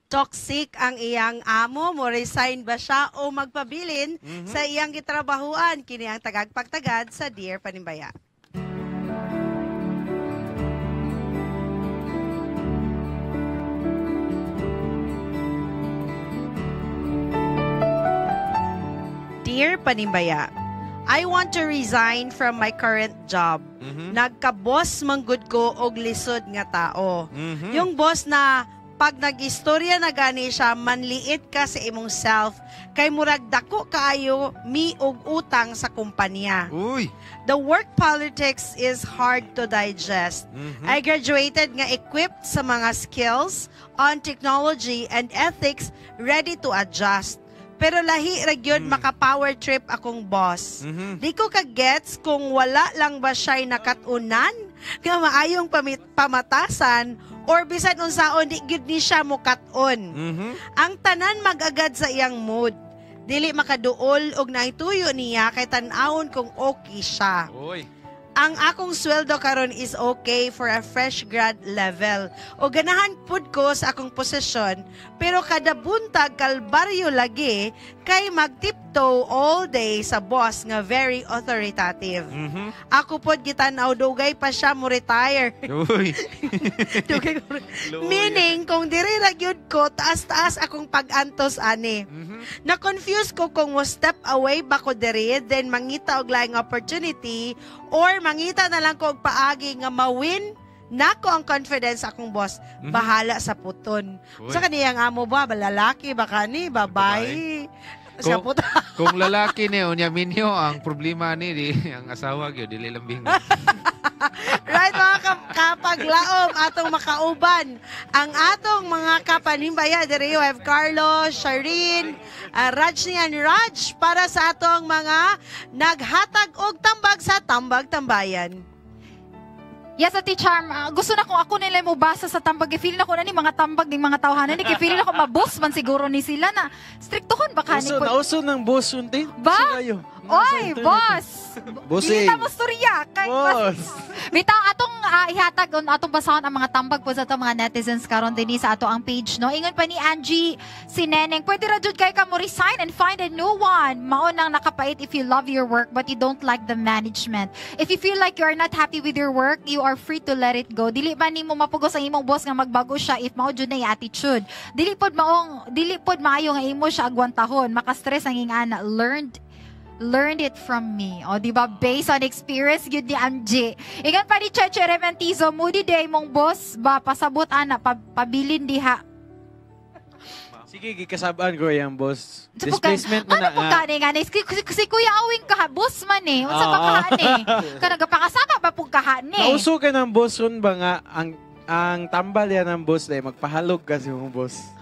toxic ang iyang amo, mo resign ba siya o magpabilin sa iyang gitrabahuan? Kini ang tagagpagtagad sa Dear Panimbaya. Dear Panimbaya, I want to resign from my current job. Nagka-boss manggod ko og lisod nga tao. Yung boss na pag nag-istorya na gani siya, manliit ka sa imong self, kay murag dako kaayo mi og utang sa kumpanya. Uy. The work politics is hard to digest. I graduated nga equipped sa mga skills on technology and ethics, ready to adjust. Pero lahi ra gyud maka-power trip akong boss. Di ko ka-gets kung wala lang ba siya'y nakatunan nga maayong pamatasan or bisan unsaon di gyud ni siya mo kat-on. Ang tanan mag-agad sa iyang mood. Dili makaduol og naituyo niya kay tan-awon kung okay siya. Uy. Ang akong sweldo karon is okay for a fresh grad level. O ganahan pud ko sa akong posisyon, pero kada buntag kalbaryo lagi kay magtiptoe all day sa boss nga very authoritative. Ako pod gitanaw dugay pa siya mo retire. Uy. Dugay meaning kung diri ra gyud ko taas-taas akong pag-antos ani. Na-confuse ko kung mo step away ba ko diri, then mangita og laing opportunity, or mangita na lang ko og paagi nga mawin nako ang confidence akong boss. Bahala sa puton. Sa kaniyang amo ba, lalaki ba kani, babae? Sa puton. Kung lalaki ni unya minyo ang problema ni di ang asawa gyud dili lambing. Right, mga kapaglaom, atong makauban. Ang atong mga kapanimbaya, diri we have Carlos, Shireen, Rajni and Raj, para sa atong mga naghatag og tambag sa tambag-tambayan. Yes, Ate Charm, gusto na kung ako nila mo basa sa tambag. Feeling ako na ni mga tambag ng mga tawhanan. Feeling ako mabos man siguro ni sila na striktohon ba ka ni? Nauso ng boss yun din. Ba? Oy, boss! Bossing. Dili mo storya. Boss! Bitaw, atong ihatag, atong basahon ang mga tambag po sa itong mga netizens karon din sa ato ang page, no? Ingon pa ni Angie, si Neneng, pwede ra jud kay ka mo resign and find a new one. Mao nang nakapait if you love your work but you don't like the management. If you feel like you are not happy with your work, you are free to let it go. Dili man nimo mapugos ang imong boss nga magbago siya if mao jud na yung attitude. Dili pod maayo nga imo siya agwantahon. Maka-stress ang ingana. Learned it from me. O, di ba? Based on experience, yun ni Angie. Ingan pa ni Cheche Rementizo, moody day mong boss ba, pasabot ana, pabilin diha. Sige, kikasabaan ko yung boss. Displacement mo na nga. Ano po ka nga? Si Kuya Awing ka, boss man eh. Unsa pa kahan eh. Kanagapakasama pa po kahan eh. Nauso ka ng boss ron ba nga, ang tambal yan ng boss dahil magpahalog kasi yung boss.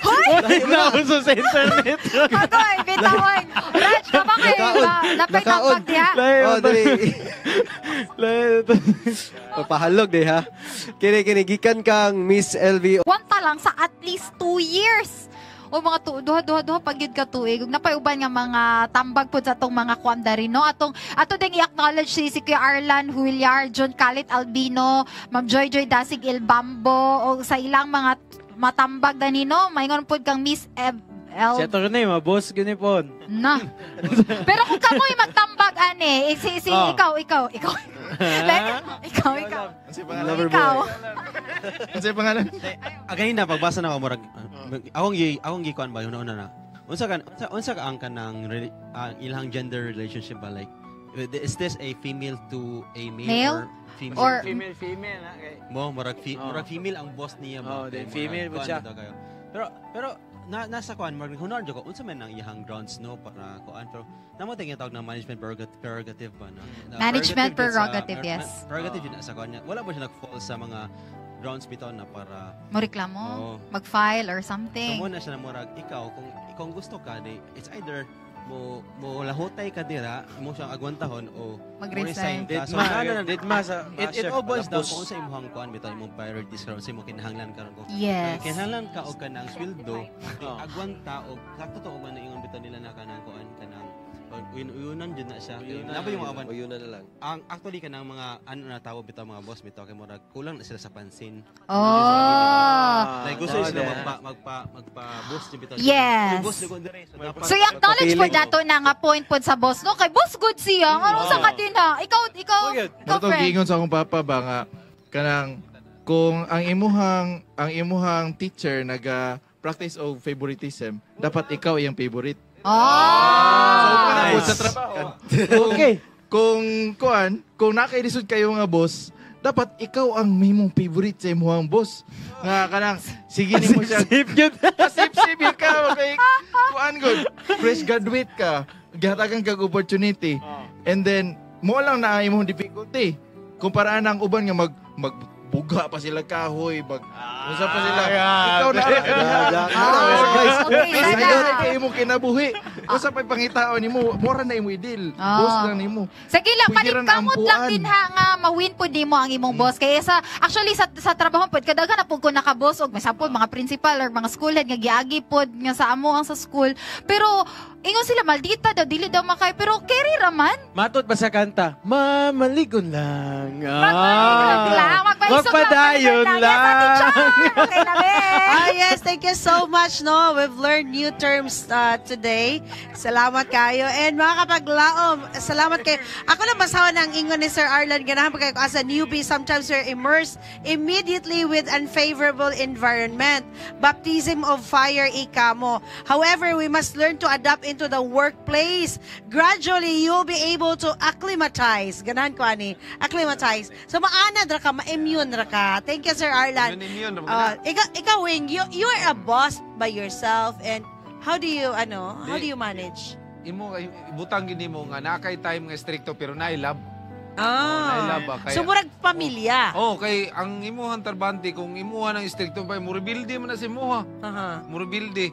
Hoy! Nauso sa internet. Agoy, bitawan. Raj, ka ba kayo? Lapay tambag diha? Oh, dali. Pahalog di ha. Kini gikan kang Miss LV. Wanta lang sa at least 2 years. O mga duha pagyud ka tuig. Napayuban nga mga tambag po sa atong mga kuandari, no? Ato ding i-acknowledge si Kuya Arlan Huilyar, John Calit Albino, Ma'am Joy Dasig Ilbambo, o sa ilang mga matambag na nino, maingon po kang Miss Siya to rin eh, boss gini po. Na. Pero kung kamoy magtambag, ane, ikaw. Ikaw. Ano yung pangalan? Again na pagbasa na ako murag akong gikuan ba yung una na. Unsa ka ang kanang ilang gender relationship ba, like is this a female to a male? Or female? Female na kay. Murag female ang boss niya ba? Oh, female mo siya. Pero nasa kuan marag hunor ko unsa man ang iyang grounds no para kuan, pero namo tingin tawag na management prerogative ba no? Management prerogative, yes. Prerogative yun sa kuan niya. Wala ba siya nag-fall sa mga grounds bitaw na para mo reklamo, mag-file or something. Kamo na siya na murag ikaw kung gusto ka it's either mo lahutay ka dira mo siyang agwantahon o mag-resign. It all boils down kung sa imong kuan bitaw imong priorities karon sa imong kinahanglan karon ko. Yes. Kinahanglan ka og kanang sweldo, agwanta og katotoo man ingon bitaw nila na kanang kuan kanang uyunan jud na siya. Napa yung mga uyunan na lang. Ang actually kanang mga ano na tawag bitaw mga boss bitaw kay murag kulang na sila sa pansin. Oh. Like gusto Oo, sila de. magpa-boost yung bitaw. Yes. Boost yung dire. So dapat So i-acknowledge po Feeling. dato na nga point po sa boss no kay boss good siya. Ano sa kadina? Ikaw Mato friend. giingon sa akong papa ba nga kanang kung ang imuhang teacher naga practice of favoritism, dapat ikaw iyang favorite. So kana po Nice. sa trabaho. Okay. Kung nakailisod kayo nga boss, dapat ikaw ang mimong favorite sa imuhang boss. Nga kanang sige nimo siya. Sip yun. Sip ka kay kuan good. Fresh graduate ka. Gihatagan kag opportunity. And then mo lang na imong difficulty. Kumpara ang uban nga magbuga pa sila kahoy, usa pa sila. Ikaw na Okay, sana. kay imong kinabuhi. Usa pa pangitaon nimo, mura na imo idil. Ah. Boss lang nimo. Sige lang, Pwede rin kamot lang ampuan. din ha nga mawin po di mo ang imong boss. Kaya actually sa trabaho po, kadaga na po ko nakaboss og may sample mga principal or mga school head nga giagi po nga sa amo ang sa school. Pero ingon sila maldita daw dili daw makay pero carry raman. Matot ba sa kanta? Mamaligon lang. Magpadayon lang. Okay na be. Yes, thank you so much, no? We've learned new terms today. Salamat kayo. And mga kapaglaom, salamat kayo. Ako lang basawan ang ingon ni Sir Arlan. Ganahan pa kayo as a newbie, sometimes we're immersed immediately with unfavorable environment. Baptism of fire, ika mo. However, we must learn to adapt into the workplace. Gradually, you'll be able to acclimatize. Ganahan ko, ani. Acclimatize. So, maanad ra ka, ma-immune ra ka. Thank you, Sir Arlan. Yun. Ikaw, Wing, you are a boss by yourself, and how do you manage? Imo ibutang gini mo nga nakay time nga stricto pero nailab. Ah, ba? Kaya- so murag pamilya. Oh, kay ang imuhang tarbante kung imuha ng stricto pa mo rebuildi man na si imuha. Aha. Mo rebuildi.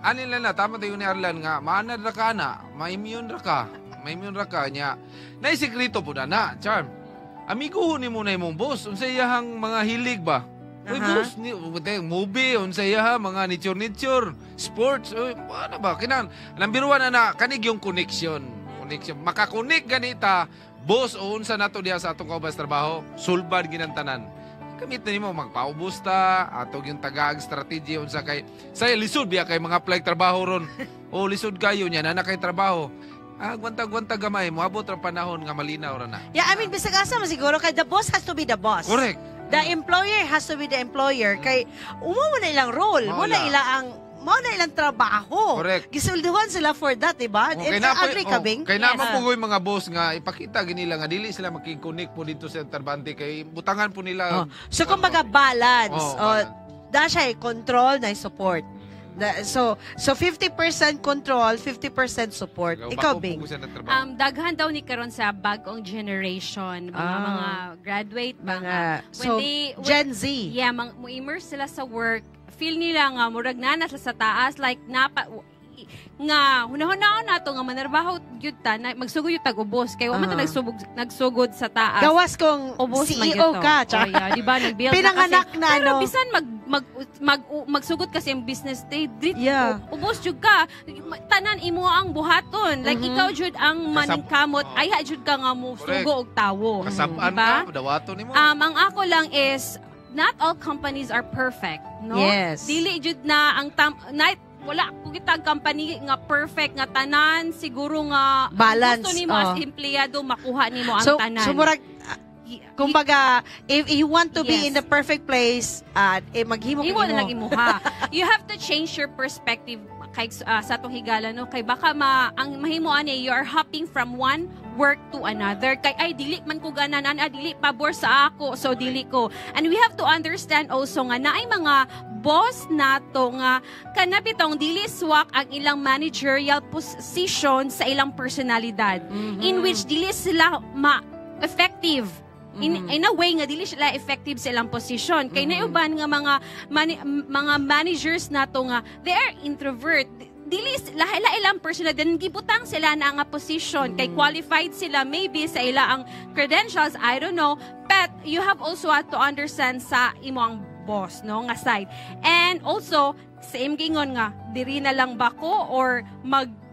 Anin lang na tama tayo ni Arlan nga maanad ra ka na, ma-immune ra ka. Ma-immune ra ka nya. Nay sekreto po na, Charm. Amigo ni mo na imong boss, unsay iyahang mga hilig ba? Uy, Aha. boss, movie, unsay iyaha, mga nature, sports, uy, ano ba? Kinan, lambiruan na kanig yung connection. Makakonek ganita, boss, o unsa nato diya sa atong kaubas trabaho, sulbad ginantanan. Kamit na nimo magpaubos ta, atog yung tagaag strategy unsa kay say lisod biya kay mga apply trabaho ron. O lisod kayo nya na kay trabaho. Gwanta gamay mo abot ra panahon nga malinaw ra na. Yeah, I mean, bisag asa man siguro kay the boss has to be the boss. Correct. The employer has to be the employer. Kay umo mo na ilang role, mo na ilang trabaho. Correct. Gisulduhan sila for that, diba? Okay, Agree ka, Bing? Kaya naman po yung mga boss nga, ipakita ganila nga, dili sila makikonnect po dito sa Tarbante kay butangan po nila. So, kumbaga, balance. balance. Da siya, control na support. So 50% control, 50% support. Ikaw, Bing? Daghan daw ni karon sa bagong generation, mga graduate, Gen Z. Yeah, mo immerse sila sa work. Feel nila nga murag na sa taas, like nga hunahon nato nga manarbaho gyud ta na magsugod yung tag-ubos kay wa man ta nagsugod sa taas. Gawas kong ubos CEO ka, tsaka. Oh, yeah, di ba nag-build Pinanganak na, pero no? bisan magsugod kasi ang business day Yeah. ubos jud ka tanan imo ang buhaton like ikaw jud ang maningkamot ay jud ka nga mo sugo og tawo. Kasab-an Diba? ka, dawato nimo. Ang ako lang is not all companies are perfect, no? Yes. Dili jud na ang wala ko kitag company nga perfect nga tanan siguro nga Balance, gusto nimo as empleyado makuha nimo ang So tanan. murag, kumbaga, if you want to be Yes. in the perfect place, maghimo Imo na lang imuha. You have to change your perspective kay sa atong higala no kay baka ang mahimo ani you are hopping from one work to another kay ay dili man ko gananan dili pabor sa ako so dili ko. And we have to understand also nga naay mga boss nato nga kanabitong dili swak ang ilang managerial position sa ilang personalidad in which dili sila effective in a way nga dili sila effective sa ilang position kay nauban nga mga managers nato nga they are introvert dili lahi ilang personal then gibutang sila na nga position kay qualified sila maybe sa ila ang credentials I don't know but you have also to understand sa imong boss no nga side and also sa gingon nga diri na lang ba ko or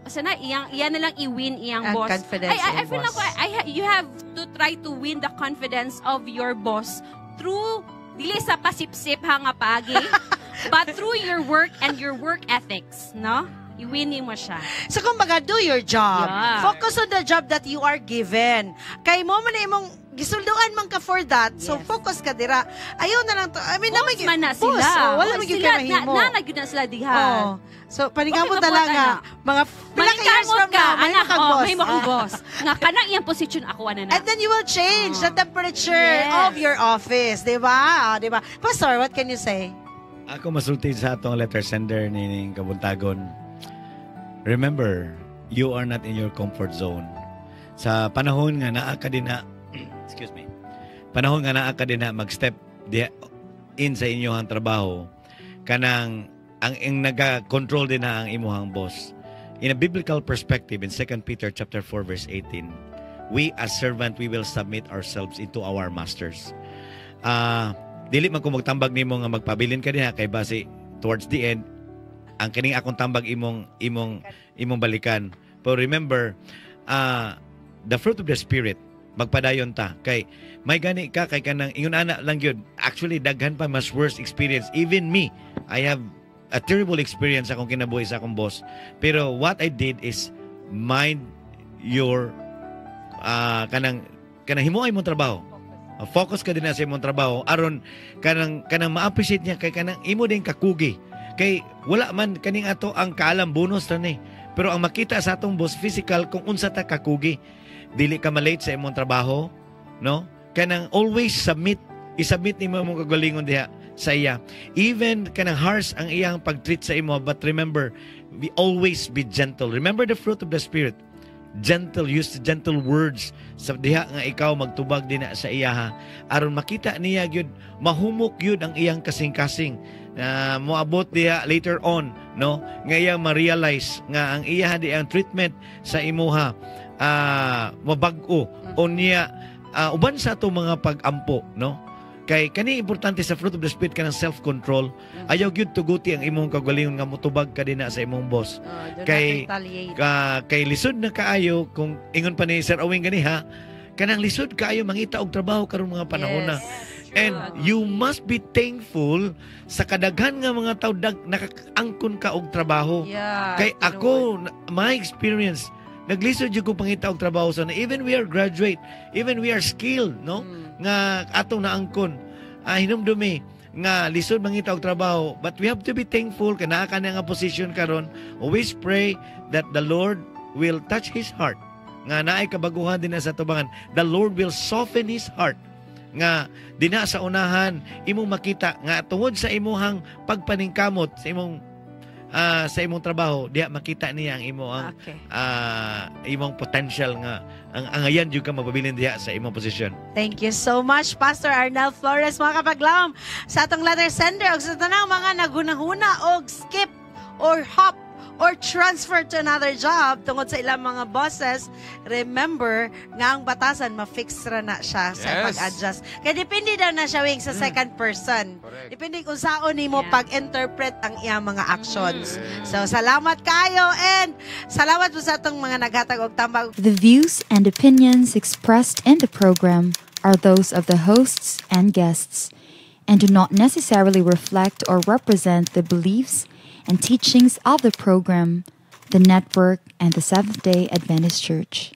sana iyan na lang i-win iyang boss. Confidence I in feel boss. like you have to try to win the confidence of your boss through dili sa pasipsip ha nga paagi, but through your work and your work ethics, no? Iwini mo siya. So, kumbaga, do your job. Yeah. Focus on the job that you are given. Kay mo man imong gisulduan man ka for that. So, Yes. focus ka dira. Ayaw na lang to. I mean, Boss man na sila. wala Oh, man gyud sila, ka mahimo. Nanag na sila diha. Oh. So, paningamo Okay, talaga. Mga pila ka years from now, may anak, makag-boss. may boss. Nga, kanang iyang position ako na na. And then you will change the temperature Yes. of your office. Diba? Diba? Pastor, what can you say? Ako masulti sa atong letter sender ni Kabuntagon. Remember, you are not in your comfort zone. Sa panahon nga naa ka din na excuse me. Panahon nga naa ka din na mag-step in sa inyong trabaho, kanang ang naga-control din na ang imuhang boss. In a biblical perspective, in 2 Peter chapter 4 verse 18, we as servant, we will submit ourselves into our masters. Dili man ko magtambag nimo nga magpabilin ka diha kay base towards the end ang kining akong tambag imong balikan. But remember, the fruit of the spirit magpadayon ta kay may gani ka kay kanang ingon ana lang gyud. Actually daghan pa mas worst experience. Even me, I have a terrible experience akong kinabuhi sa akong boss. Pero what I did is mind your kanang himuay mong trabaho. Focus ka din na sa imong trabaho aron kanang ma-appreciate niya kay kanang imo din kakugi. Kay wala man kaning ato ang kaalam bonus ra ni. Pero ang makita sa atong boss physical kung unsa ta kakugi. Dili ka malate sa imong trabaho, no? Kanang always i-submit nimo imong kagalingon diha sa iya. Even kanang harsh ang iyang pag-treat sa imo, but remember, we always be gentle. Remember the fruit of the spirit. Gentle, use gentle words sa diha nga ikaw magtubag din sa iya ha. Aron makita niya gyud mahumok gyud ang iyang kasing-kasing. Moabot diha later on, no, nga iya ma-realize nga ang iya di ang treatment sa imuha mabag-o o niya uban sa ato mga pag-ampo, no, kay kani importante sa fruit of the spirit kanang self-control. Ayaw gyud tuguti ang imong kagalingon nga motubag ka dinha sa imong boss. Kay lisod na kaayo kung ingon pa ni Sir Owing ganiha, kanang lisod kaayo mangita og trabaho karon mga panahon na. And you must be thankful sa kadaghan nga mga tao nakakaangkon ka og trabaho. Yeah, Kay ako, my experience, naglisod yung ko pangita og trabaho sa na even we are graduate, even we are skilled, no? Nga atong naangkon. Hinumdumi nga lisod mangita og trabaho, but we have to be thankful kay naa ka nga position karon. Always pray that the Lord will touch his heart. Nga naay kabaguhan din sa tubangan. The Lord will soften his heart. Nga dina sa unahan imong makita nga tungod sa imong pagpaningkamot sa imong trabaho diha makita niya ang imong potential nga ang ayan jud ka mapabilin diha sa imong posisyon. Thank you so much, Pastor Arnel Flores, mga kapaglam, sa atong letter sender o sa tanang mga nagunahuna o skip or hop or transfer to another job tungod sa ilang mga bosses. Remember nga ang batasan ma-fix ra na siya sa Yes. pag-adjust. Kaya depende daw na siya wing sa second person. Correct. Depende kung saan nimo Yeah. pag-interpret ang iyang mga actions. So salamat kayo and salamat po sa atong mga naghatag og tambag. The views and opinions expressed in the program are those of the hosts and guests and do not necessarily reflect or represent the beliefs and teachings of the program, the network, and the Seventh-day Adventist Church.